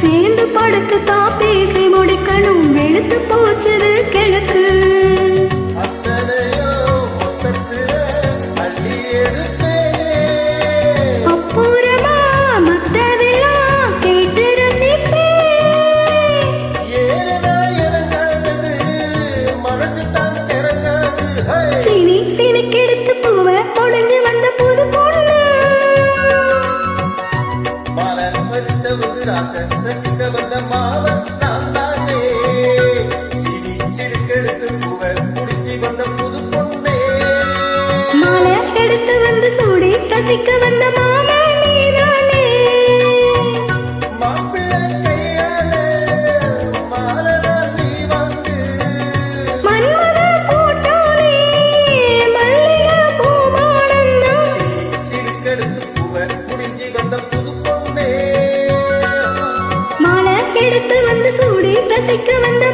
சேர்ந்து படுத்து தான் பேசி முடிக்கணும் வெளுத்து போச்சுது கிழக்கு அப்புறமா மத்ததெல்லாம் கேட்டு சீனி சீனிக்கெடுத்து பூவ தொலைஞ்சு வந்த புது பொண்ணு ரசிக்க வந்த மாவன் நான் தானே சீனி சிறுக்கெடுத்து பூவ முடிஞ்சு வந்த புது பொண்ணே மாலை எடுத்து வந்து சூடி ரசிக்க வந்த மாமா நீதானே மாப்பிள்ளை கையால மாலதான் நீ வாங்கு மன்மத போட்டாலே மல்லிகை பூமாடன்னா சீனி சிறுக்கெடுத்து பூவ முடிஞ்சு வந்த புது பொண்ணே மாலை எடுத்து வந்து சூடி ரசிக்க வந்த